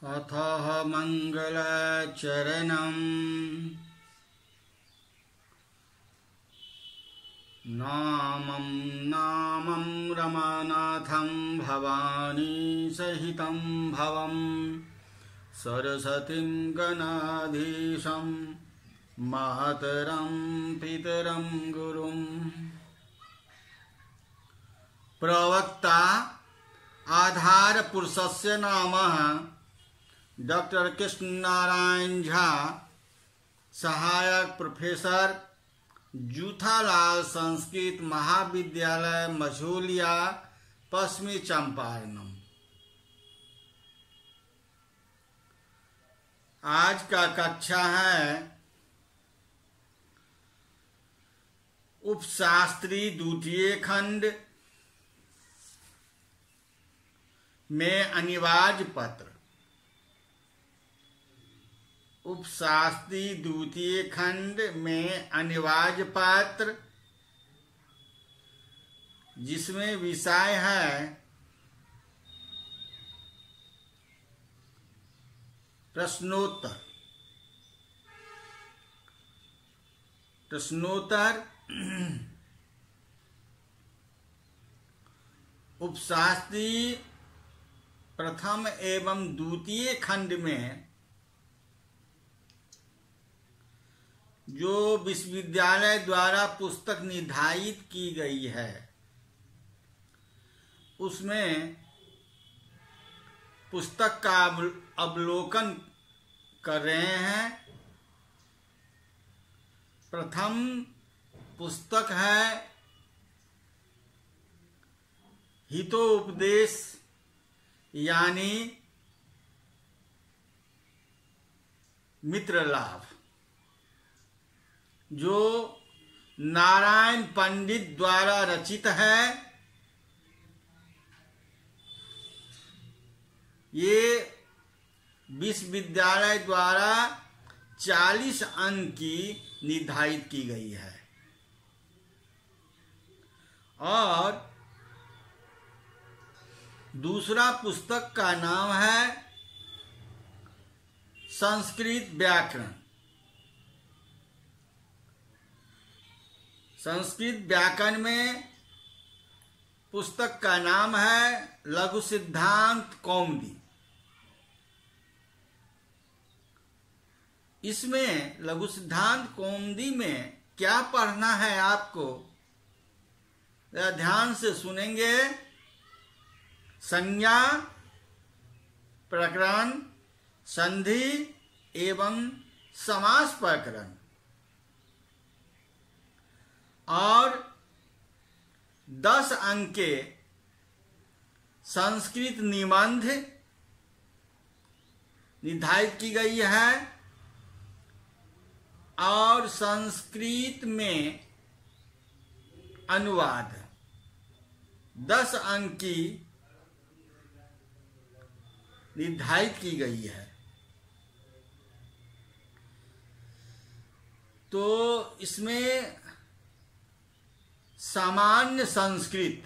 अथः मङ्गलचरणम् नामं रमानाथं भवानी सहितं भवं सरस्वतीं गणाधीशं मातरं पितरं गुरुं। प्रवक्ता आधार पुरुषस्य नाम डॉक्टर कृष्ण नारायण झा, सहायक प्रोफेसर, जूथालाल संस्कृत महाविद्यालय मझौलिया, पश्चिमी चंपारण। आज का कक्षा है उपशास्त्री द्वितीय खंड में अनिवार्य पत्र। उपशास्त्री द्वितीय खंड में अनिवार्य पत्र, जिसमें विषय है प्रश्नोत्तर। उपशास्त्री प्रथम एवं द्वितीय खंड में जो विश्वविद्यालय द्वारा पुस्तक निर्धारित की गई है, उसमें पुस्तक का अवलोकन कर रहे हैं। प्रथम पुस्तक है हितोपदेश, यानी मित्र लाभ, जो नारायण पंडित द्वारा रचित है। ये विश्वविद्यालय द्वारा 40 अंक की निर्धारित की गई है। और दूसरा पुस्तक का नाम है संस्कृत व्याकरण। संस्कृत व्याकरण में पुस्तक का नाम है लघु सिद्धांत कौमुदी। इसमें लघु सिद्धांत कौमुदी में क्या पढ़ना है आपको, ध्यान से सुनेंगे। संज्ञा, प्रकरण, संधि एवं समास प्रकरण, और 10 अंक के संस्कृत निबंध निर्धारित की गई है, और संस्कृत में अनुवाद 10 अंक की निर्धारित की गई है। तो इसमें सामान्य संस्कृत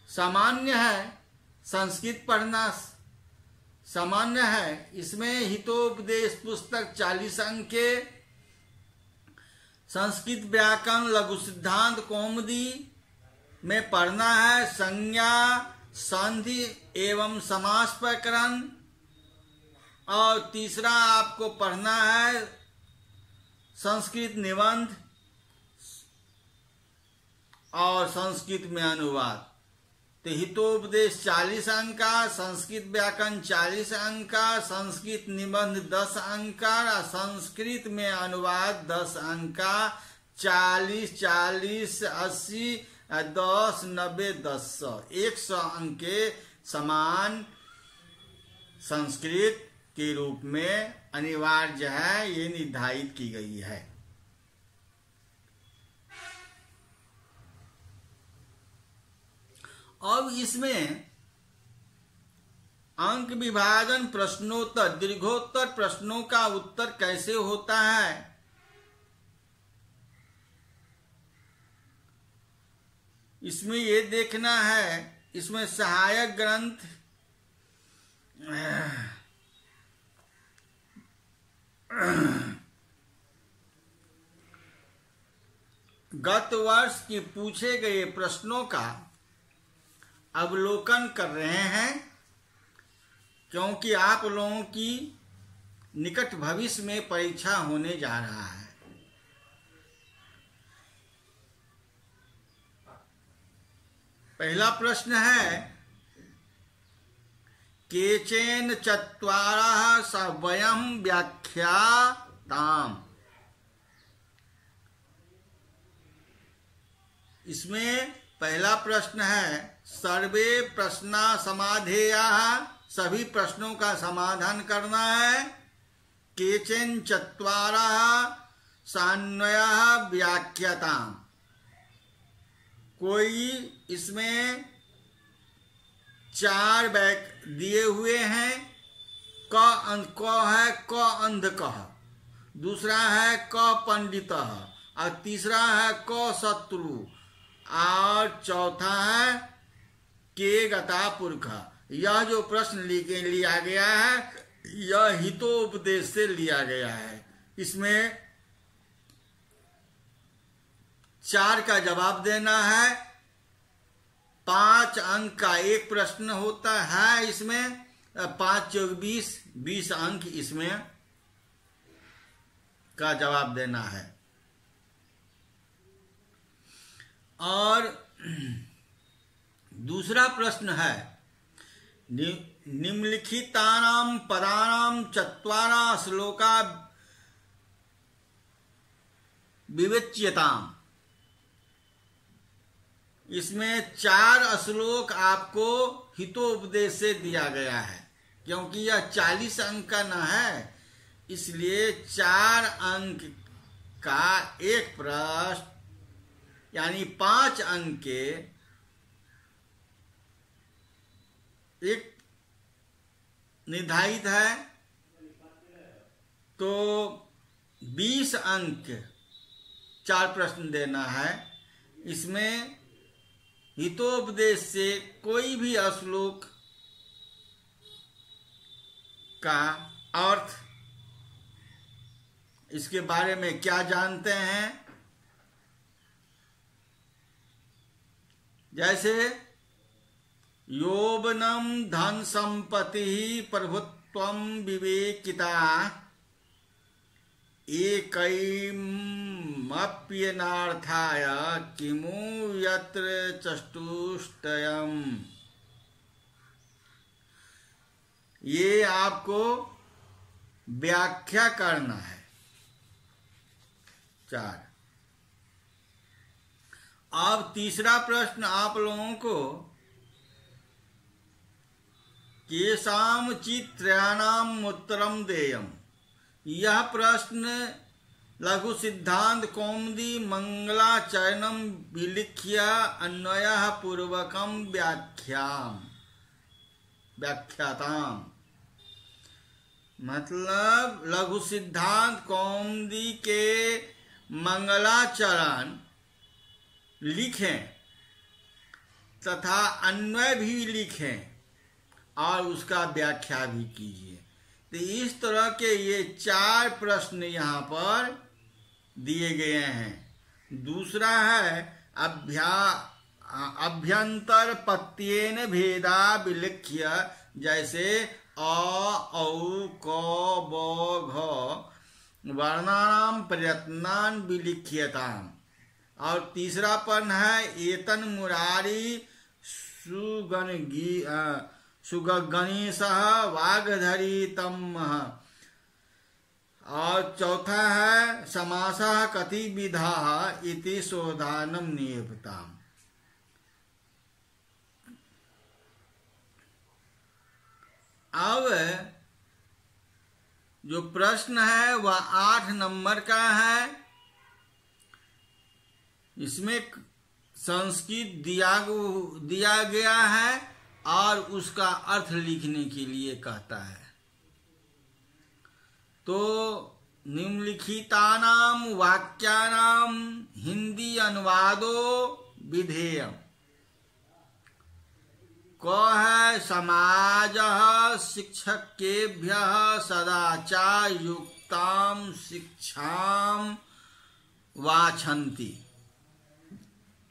सामान्य है, संस्कृत पढ़ना सामान्य है। इसमें हितोपदेश पुस्तक 40 अंक के, संस्कृत व्याकरण लघु सिद्धांत कौमुदी में पढ़ना है संज्ञा, संधि एवं समास प्रकरण, और तीसरा आपको पढ़ना है संस्कृत निबंध और संस्कृत में अनुवाद। तो हितोपदेश 40 अंक का, संस्कृत व्याकरण 40 अंक का, संस्कृत निबंध 10 अंक का, संस्कृत में अनुवाद 10 अंक का। 40, 40, 80, 10, 90, 100 अंक के समान संस्कृत के रूप में अनिवार्य है, ये निर्धारित की गई है। अब इसमें अंक विभाजन, प्रश्नोत्तर, दीर्घोत्तर प्रश्नों का उत्तर कैसे होता है, इसमें ये देखना है। इसमें सहायक ग्रंथ गत वर्ष के पूछे गए प्रश्नों का अवलोकन कर रहे हैं, क्योंकि आप लोगों की निकट भविष्य में परीक्षा होने जा रहा है। पहला प्रश्न है, केचन चत्वारः सवयं व्याख्याताम्। इसमें पहला प्रश्न है, सर्वे प्रश्ना समाधेयाः, सभी प्रश्नों का समाधान करना है। केचन चत्वारः सान्वयः व्याख्याताम्, कोई इसमें 4 दिए हुए हैं। क है क अंधकः, दूसरा है क पंडितः, और तीसरा है क शत्रु, और चौथा है के गता पुरख। यह जो प्रश्न लिया गया है, यह हितोपदेश से लिया गया है। इसमें 4 का जवाब देना है। 5 अंक का एक प्रश्न होता है। इसमें 5 चौक 20 अंक इसमें का जवाब देना है। और दूसरा प्रश्न है, निम्नलिखितानां पदानां चत्वारः श्लोका विवेच्यताम्। इसमें 4 श्लोक आपको हितोपदेश से दिया गया है। क्योंकि यह 40 अंक का न है, इसलिए 4 अंक का एक प्रश्न यानी 5 अंक के एक निर्धारित है, तो 20 अंक 4 प्रश्न देना है। इसमें हितोपदेश से कोई भी श्लोक का अर्थ, इसके बारे में क्या जानते हैं, जैसे यौवनम धन संपत्ति प्रभुत्वम विवेकिता एकैमप्यनार्थाय किमु यत्र चतुष्टयम्। ये आपको व्याख्या करना है। 4। अब तीसरा प्रश्न आप लोगों को, केषांचित् त्रयाणाम् उत्तरं देयम्। यह प्रश्न लघु सिद्धांत कौमुदी मंगलाचरणं विलिख्य अन्वयः पूर्वकं व्याख्याताम्। मतलब लघु सिद्धांत कौमुदी के मंगलाचरण लिखें तथा अन्वय भी लिखें और उसका व्याख्या भी कीजिए। तो इस तरह के ये 4 प्रश्न यहाँ पर दिए गए हैं। दूसरा है, अभ्यंतर पत्येन भेदा विलिख्य, जैसे अ औ क ब घ वर्णानां प्रयत्नान् विलिख्यताम्। और तीसरा पन्न है, एतन मुरारी सुगणेशः वाग्धरी तम। और चौथा है, समासः कति विधाः इति शोधानं नियतताम्। अब जो प्रश्न है वह 8 नंबर का है। इसमें संस्कृत दिया गया है और उसका अर्थ लिखने के लिए कहता है। तो निम्नलिखितानां वाक्यानां हिंदी अनुवादो विधेयम्। क है है समाजः शिक्षकेभ्यः सदाचार युक्तां शिक्षां वाछन्ति।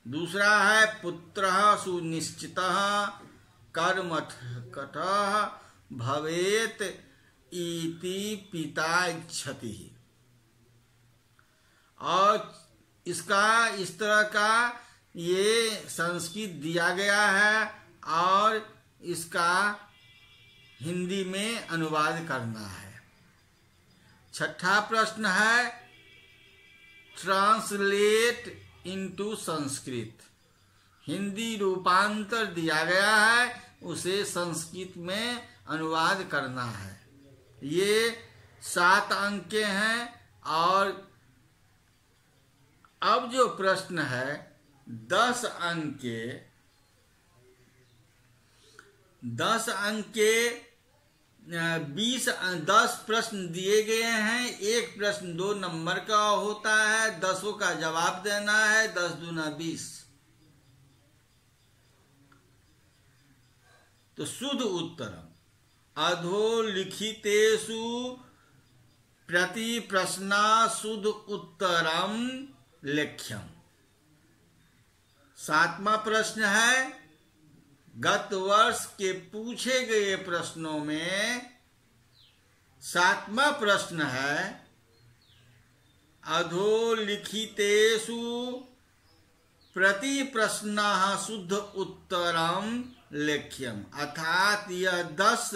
दूसरा है पुत्रः सुनिश्चितः कर्मठः भवेत् इति पिता इच्छति। और इसका इस तरह का ये संस्कृत दिया गया है और इसका हिंदी में अनुवाद करना है। छठा प्रश्न है ट्रांसलेट इनटू संस्कृत। हिंदी रूपांतर दिया गया है, उसे संस्कृत में अनुवाद करना है। ये 7 अंक के हैं। और अब जो प्रश्न है 10 अंक के 10 प्रश्न दिए गए हैं। एक प्रश्न 2 नंबर का होता है, 10 का जवाब देना है। 10 दूना 20। तो शुद्ध उत्तरम अधोलिखितेषु प्रति प्रश्ना शुद्ध उत्तरम लेख्यम। 7वां प्रश्न है गत वर्ष के पूछे गए प्रश्नों में 7वां प्रश्न है अधोलिखितेषु प्रति प्रश्नः शुद्ध उत्तरम लेख्यम। अर्थात यह 10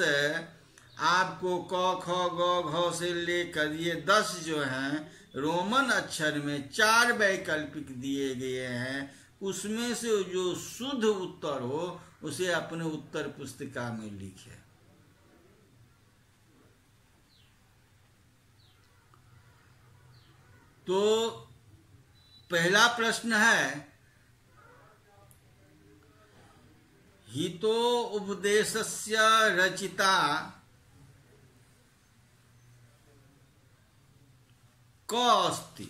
आपको क ख ग घ से लेकर ये 10 जो हैं रोमन अक्षर में 4 वैकल्पिक दिए गए हैं। उसमें से जो शुद्ध उत्तर हो उसे अपने उत्तर पुस्तिका में लिखें। तो पहला प्रश्न है हितो उपदेशस्य रचिता क अस्ति।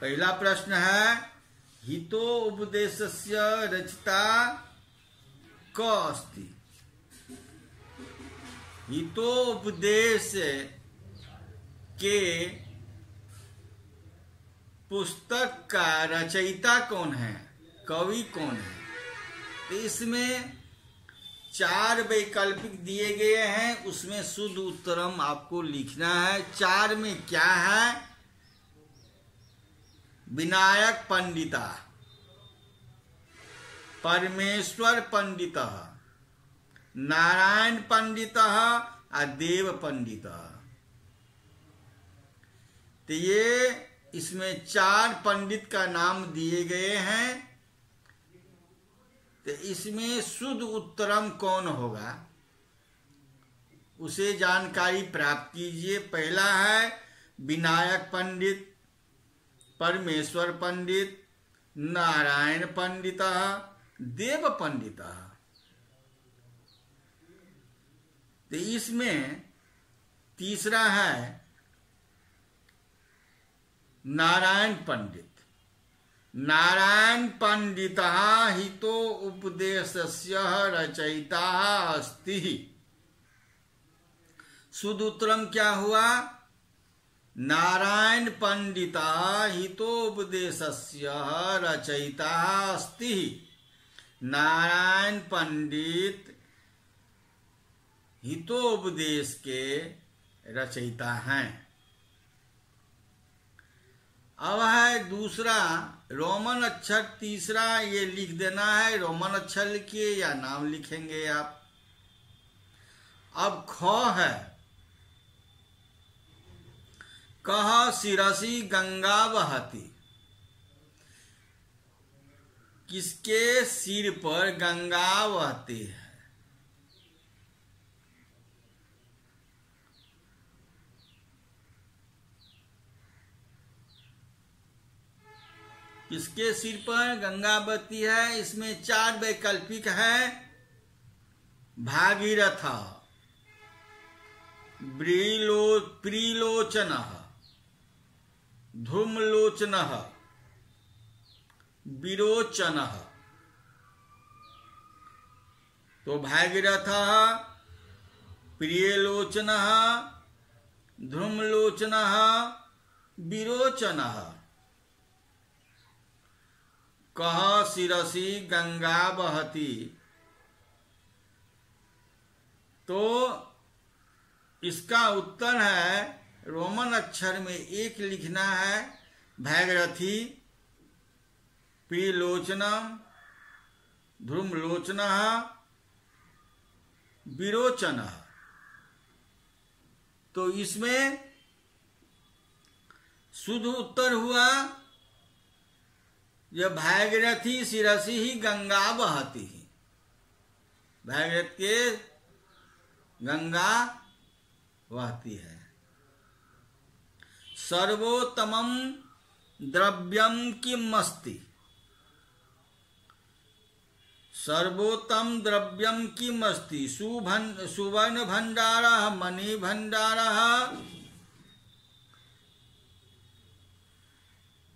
पहला प्रश्न है हितो उपदेशस्य रचिता क अस्ति। हितो उपदेश के पुस्तक का रचयिता कौन है, कवि कौन है। तो इसमें 4 वैकल्पिक दिए गए हैं, उसमें शुद्ध उत्तरम आपको लिखना है। 4 में क्या है विनायक पंडिता, परमेश्वर पंडितः, नारायण पंडितः और देव पंडितः। तो ये इसमें 4 पंडित का नाम दिए गए हैं। तो इसमें शुद्ध उत्तरम कौन होगा उसे जानकारी प्राप्त कीजिए। पहला है विनायक पंडित, परमेश्वर पंडित, नारायण पंडितः, देव पंडितः। तो इसमें तीसरा है नारायण पंडित। नारायण पंडितः हितो उपदेशस्य रचयिता अस्ति। शुद्ध उत्तरम क्या हुआ नारायण पंडितः हितोपदेशस्य रचयिता अस्ति। नारायण पंडित हितोपदेश के रचयिता हैं। अब है दूसरा रोमन अक्षर, तीसरा ये लिख देना है। रोमन अक्षर लिखिए या नाम लिखेंगे आप। अब ख है कह शिरसी गंगा बहती। किसके सिर पर गंगा बहती है। किसके सिर पर गंगा बहती है। इसमें 4 वैकल्पिक है भागीरथ, प्रीलोचन, धूम्रलोचन, विरोचन। तो भागीरथः प्रियलोचनः ध्रुमलोचनः विरोचनः कः शिरसि गंगा बहती। तो इसका उत्तर है, रोमन अक्षर में एक लिखना है, भागीरथी प्रियलोचनम ध्रुमलोचनः विरोचनः। तो इसमें शुद्ध उत्तर हुआ, जब भागीरथी शिरसि ही गंगा बहती है, भागीरथ के गंगा बहती है। सर्वोत्तमम द्रव्यम किम अस्ति, सर्वोत्तम द्रव्यम किम अस्ति। सुवर्ण भंडारः मणि भंडारः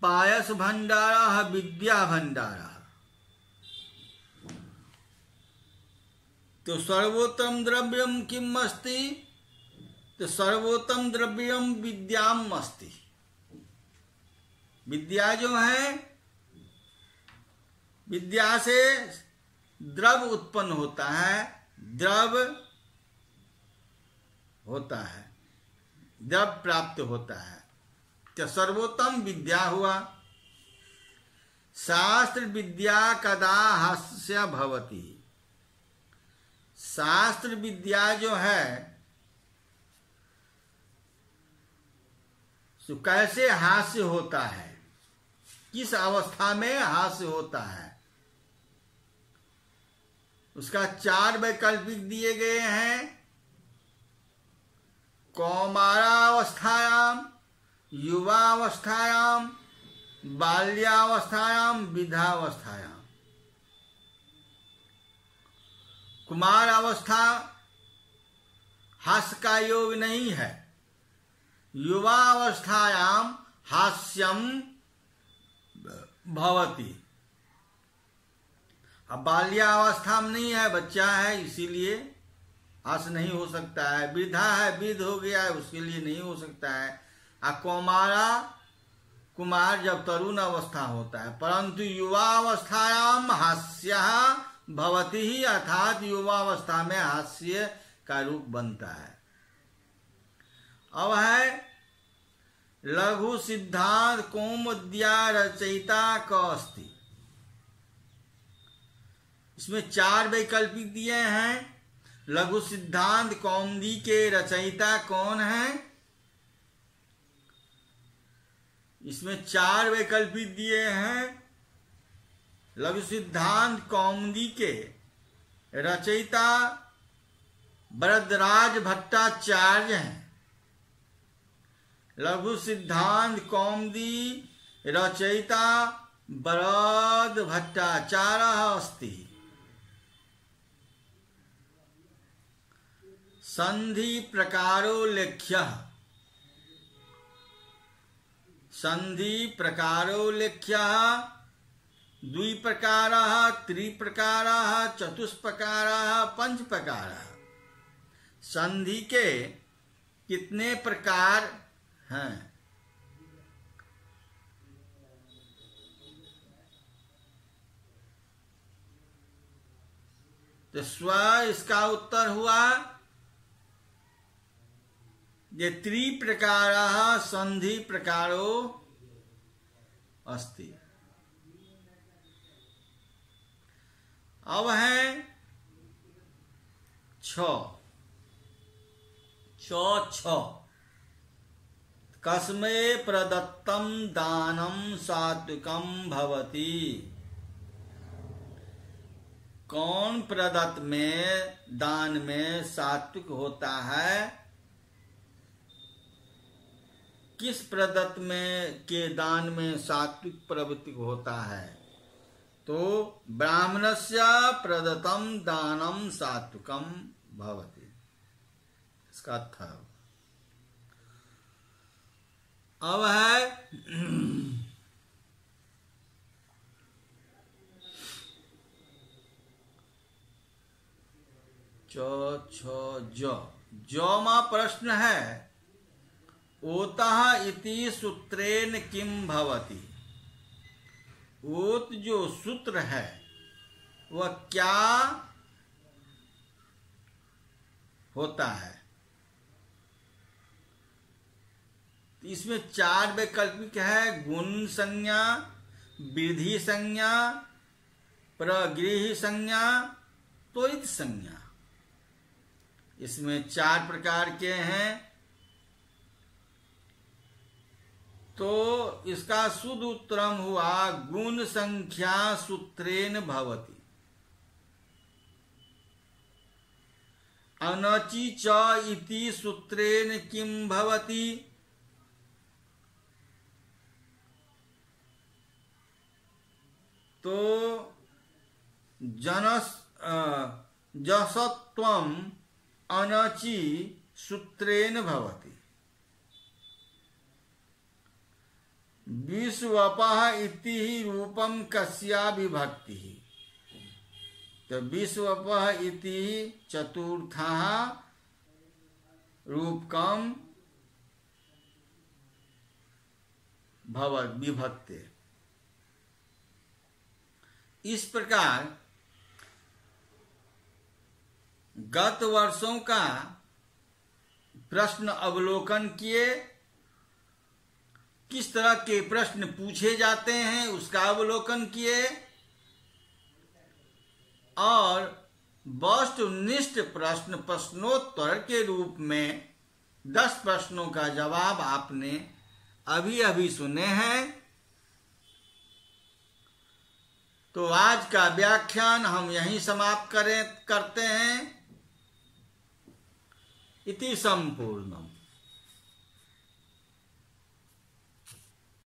पायस भंडारः विद्या भंडारः। तो सर्वोत्तम द्रव्यम किम अस्ति, तो सर्वोत्तम द्रव्यम विद्याम अस्ति। विद्या जो है, विद्या से द्रव उत्पन्न होता है, द्रव होता है, द्रव प्राप्त होता है। तो सर्वोत्तम विद्या हुआ। शास्त्र विद्या कदा हास्य भवति, शास्त्र विद्या जो है सो कैसे हास्य होता है, किस अवस्था में हास्य होता है, उसका 4 वैकल्पिक दिए गए हैं। कौमारावस्थायाम, युवावस्थायाम, बाल्यावस्थायाम, वृद्धावस्थायाम। कुमार अवस्था हास्य का योग नहीं है, युवावस्थायाम हास्यम भवति। अब बाल्यावस्था में नहीं है, बच्चा है, इसीलिए हास्य नहीं हो सकता है। वृद्धा है, वृद्ध हो गया है, उसके लिए नहीं हो सकता है। कौमारा, कुमार जब तरुण अवस्था होता है। परंतु युवावस्थायाम हास्य भवति ही, अर्थात युवावस्था में हास्य का रूप बनता है। अब है लघु सिद्धांत कौमुद्या रचयिता क अस्ति। इसमें 4 वैकल्पिक दिए हैं। लघु सिद्धांत कौमुदी के रचयिता कौन है, इसमें 4 वैकल्पिक दिए हैं। लघु सिद्धांत कौमुदी के रचयिता वरदराज भट्टाचार्य हैं। लघु सिद्धांत कौमुदी रचयिता वरद भट्टाचार्य अस्ति। संधि प्रकारो लेख्यः, संधि प्रकारो लेख्यः द्विप्रकारः, त्रिप्रकारः, चतुष्प्रकारः, पंचप्रकारः। संधि के कितने प्रकार हैं? तो स्व इसका उत्तर हुआ, ये त्रिप्रकारः संधि प्रकारो अस्ति। अब है 6 कस्मै प्रदत्तम दानम सात्विकम भवति। कौन प्रदत्त में, दान में सात्विक होता है, किस प्रदत्त में के दान में सात्विक प्रवृत्ति होता है? तो ब्राह्मणस्य प्रदत्तम दानम सात्विकम भवति, इसका अर्थ है। अब है ज मा प्रश्न है, ओतः इति सूत्रेण किम भवति। ओत जो सूत्र है वह क्या होता है। इसमें 4 वैकल्पिक है, गुण संज्ञा, विधि संज्ञा, प्रगृह संज्ञा, त्वरित संज्ञा। इसमें 4 प्रकार के हैं। तो इसका शुद्ध उत्तरम हुआ गुण संख्या सूत्रेण भवति। अनचि च इति सूत्रेण किम भवति। तो जसत्वम अनचि सूत्रेण भवति। विश्वपः इति रूपम कस्या विभक्ति। तो विश्वपः इति चतुर्थः रूपकम भवत् विभक्ते। इस प्रकार गत वर्षों का प्रश्न अवलोकन किए, किस तरह के प्रश्न पूछे जाते हैं उसका अवलोकन किए, और वस्तुनिष्ठ प्रश्न प्रश्नोत्तर के रूप में 10 प्रश्नों का जवाब आपने अभी अभी सुने हैं। तो आज का व्याख्यान हम यहीं समाप्त करते हैं। इति संपूर्णम।